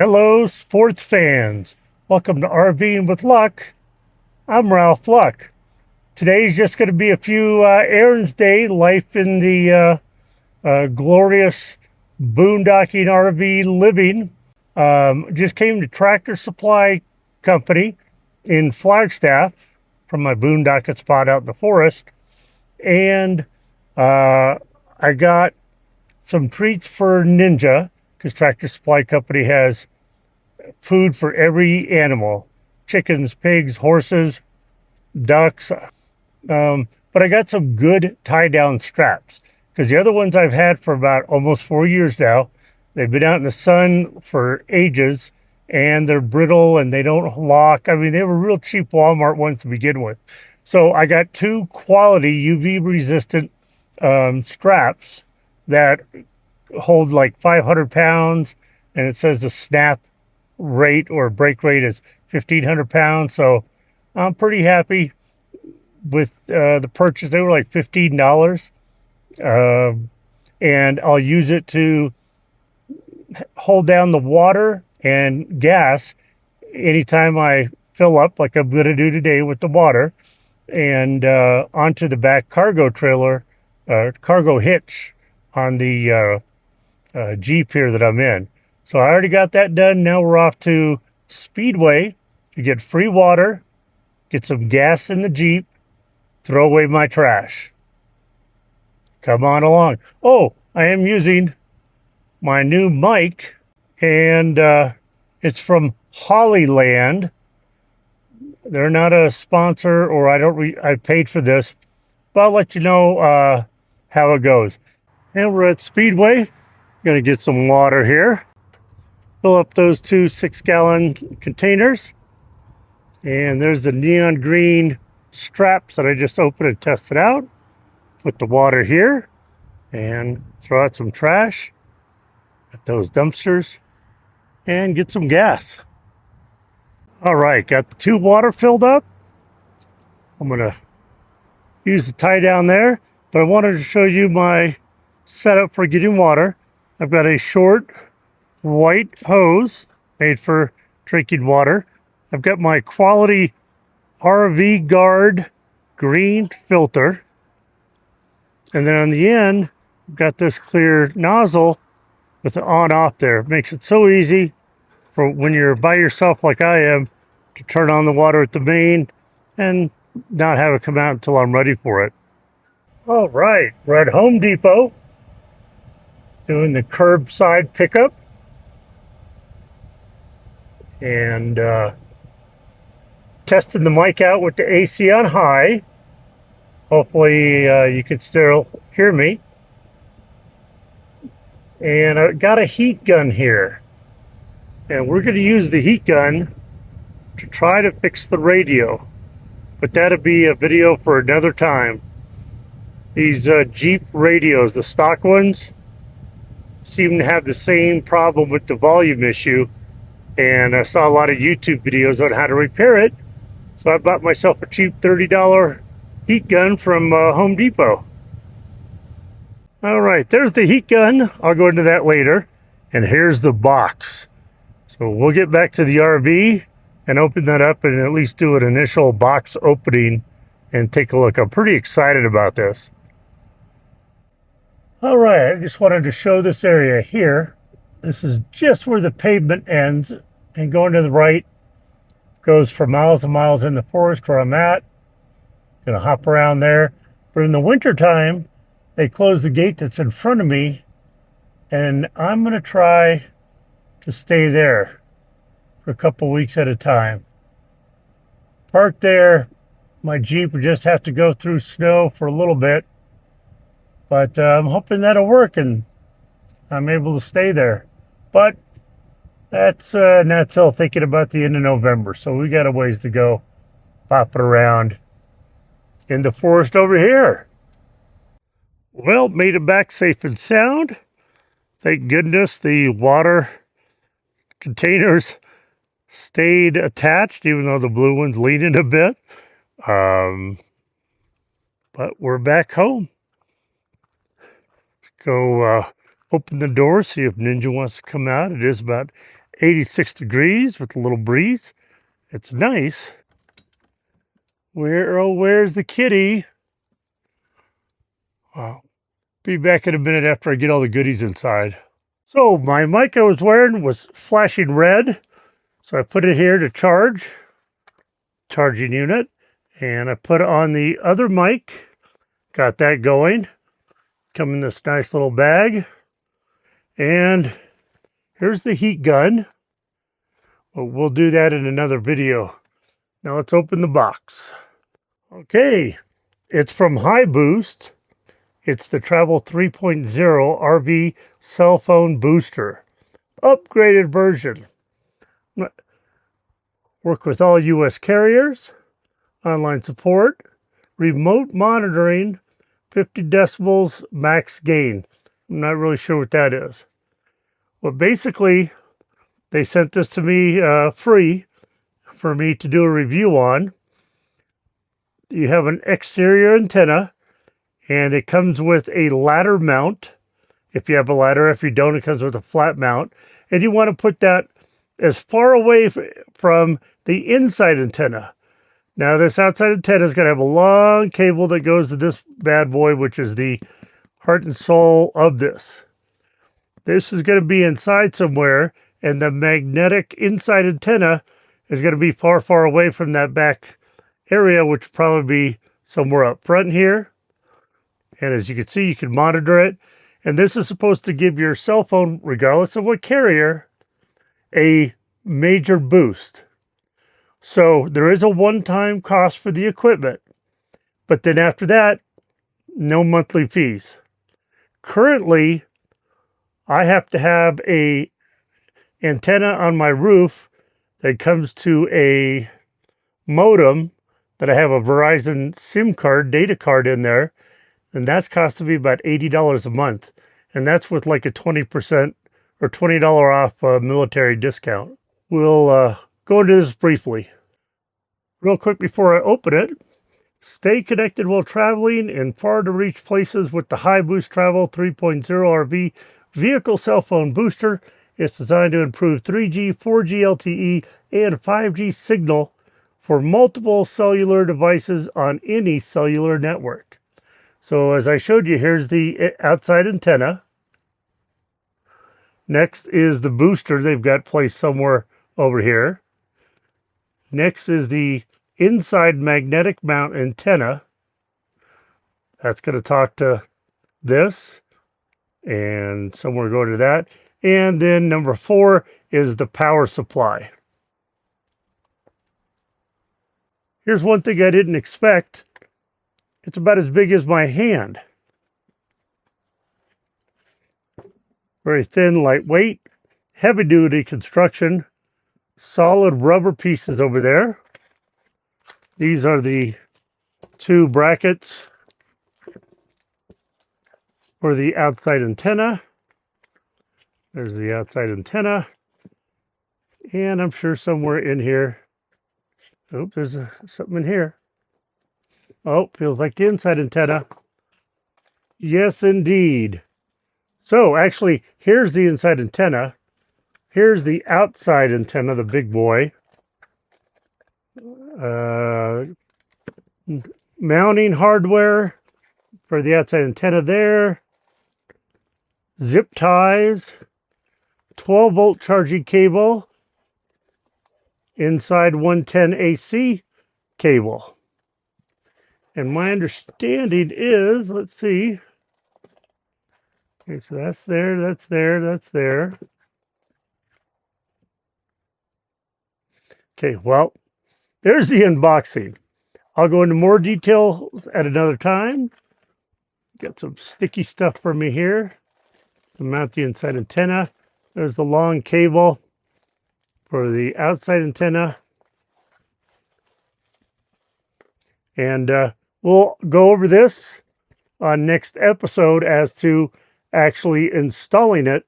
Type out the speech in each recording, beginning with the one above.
Hello, sports fans. Welcome to RVing with Luck. I'm Ralph Luck. Today's just going to be a few errands day, life in the glorious boondocking RV living. Just came to Tractor Supply Company in Flagstaff from my boondocking spot out in the forest. And I got some treats for Ninja because Tractor Supply Company has food for every animal: chickens, pigs, horses, ducks. But I got some good tie-down straps because the other ones I've had for about almost 4 years now, they've been out in the sun for ages and they're brittle and they don't lock. I mean, they were real cheap Walmart ones to begin with. So I got two quality UV resistant straps that hold like 500 pounds, and it says the snap rate or break rate is 1,500 pounds. So I'm pretty happy with the purchase. They were like $15, and I'll use it to hold down the water and gas anytime I fill up, like I'm going to do today with the water, and onto the back cargo trailer, cargo hitch on the Jeep here that I'm in. So I already got that done. Now we're off to Speedway to get free water, get some gas in the Jeep, throw away my trash. Come on along. Oh, I am using my new mic, and it's from Hollyland. They're not a sponsor, or I paid for this, but I'll let you know how it goes. And we're at Speedway. Gonna get some water here. Fill up those two 6-gallon containers. And there's the neon green straps that I just opened and tested out. Put the water here and throw out some trash at those dumpsters and get some gas. All right, got the tube water filled up. I'm gonna use the tie down there, but I wanted to show you my setup for getting water. I've got a short white hose made for drinking water. I've got my quality RV guard green filter. And then on the end, I've got this clear nozzle with the on-off there. It makes it so easy for when you're by yourself like I am to turn on the water at the main and not have it come out until I'm ready for it. All right, we're at Home Depot doing the curbside pickup. And testing the mic out with the AC on high. Hopefully you can still hear me. And I got a heat gun here. And we're going to use the heat gun to try to fix the radio. But that'll be a video for another time. These Jeep radios, the stock ones, seem to have the same problem with the volume issue. And I saw a lot of YouTube videos on how to repair it. So I bought myself a cheap $30 heat gun from Home Depot. All right, there's the heat gun. I'll go into that later. And here's the box. So we'll get back to the RV and open that up and at least do an initial box opening and take a look. I'm pretty excited about this. All right, I just wanted to show this area here. This is just where the pavement ends, and going to the right goes for miles and miles in the forest where I'm at. Gonna hop around there. But in the wintertime, they close the gate that's in front of me, and I'm gonna try to stay there for a couple weeks at a time. Parked there, my Jeep would just have to go through snow for a little bit, but I'm hoping that'll work and I'm able to stay there. But that's not till thinking about the end of November, so we got a ways to go popping around in the forest over here. Well, made it back safe and sound. Thank goodness the water containers stayed attached, even though the blue one's leaning a bit. But we're back home. Go open the door, see if Ninja wants to come out. It is about 86 degrees with a little breeze. It's nice. Where's the kitty? Wow. Be back in a minute after I get all the goodies inside. So my mic I was wearing was flashing red. So I put it here to charge. Charging unit. And I put it on the other mic. Got that going. Come in this nice little bag. And here's the heat gun. Well, we'll do that in another video. Now let's open the box. Okay, it's from High Boost. It's the Travel 3.0 RV cell phone booster. Upgraded version. Work with all U.S. carriers. Online support. Remote monitoring. 50 decibels max gain. I'm not really sure what that is. Well, basically, they sent this to me free for me to do a review on. You have an exterior antenna, and it comes with a ladder mount. If you have a ladder, if you don't, it comes with a flat mount. And you want to put that as far away from the inside antenna. Now, this outside antenna is going to have a long cable that goes to this bad boy, which is the heart and soul of this. This is going to be inside somewhere, and the magnetic inside antenna is going to be far, far away from that back area, which will probably be somewhere up front here. And as you can see, you can monitor it. And this is supposed to give your cell phone, regardless of what carrier, a major boost. So there is a one-time cost for the equipment. But then after that, no monthly fees. Currently, I have to have a antenna on my roof that comes to a modem that I have a Verizon SIM card, data card in there, and that's costing me about $80 a month. And that's with like a 20% or $20 off military discount. We'll go into this briefly. Real quick before I open it, stay connected while traveling in far-to-reach places with the High Boost Travel 3.0 RV vehicle cell phone booster. It's designed to improve 3G, 4G LTE, and 5G signal for multiple cellular devices on any cellular network. So as I showed you, here's the outside antenna. Next is the booster they've got placed somewhere over here. Next is the inside magnetic mount antenna. That's going to talk to this, and somewhere go to that. And then number 4 is the power supply. Here's one thing I didn't expect. It's about as big as my hand. Very thin, lightweight, heavy-duty construction. Solid rubber pieces over there. These are the 2 brackets for the outside antenna. There's the outside antenna. And I'm sure somewhere in here, oops, there's something in here. Oh, feels like the inside antenna. Yes, indeed. So, actually, here's the inside antenna. Here's the outside antenna, the big boy. Mounting hardware for the outside antenna there. Zip ties. 12-volt charging cable. Inside 110 AC cable. And my understanding is, let's see. Okay, so that's there, that's there, that's there. Okay, well, there's the unboxing. I'll go into more details at another time. Got some sticky stuff for me here to mount the inside antenna. There's the long cable for the outside antenna. And we'll go over this on next episode as to actually installing it,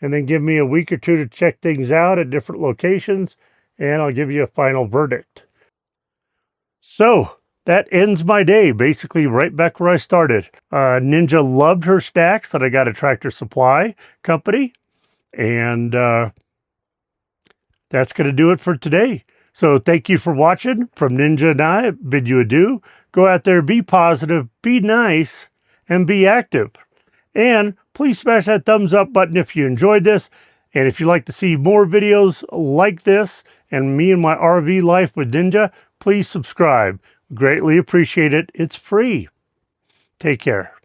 and then give me a week or 2 to check things out at different locations, and I'll give you a final verdict. So that ends my day, basically right back where I started. Ninja loved her stacks that I got at Tractor Supply Company, and that's going to do it for today. So thank you for watching. From Ninja and I bid you adieu. Go out there, be positive, be nice, and be active. And please smash that thumbs up button if you enjoyed this. And if you'd like to see more videos like this and me and my RV life with Ninja, please subscribe. Greatly appreciate it. It's free. Take care.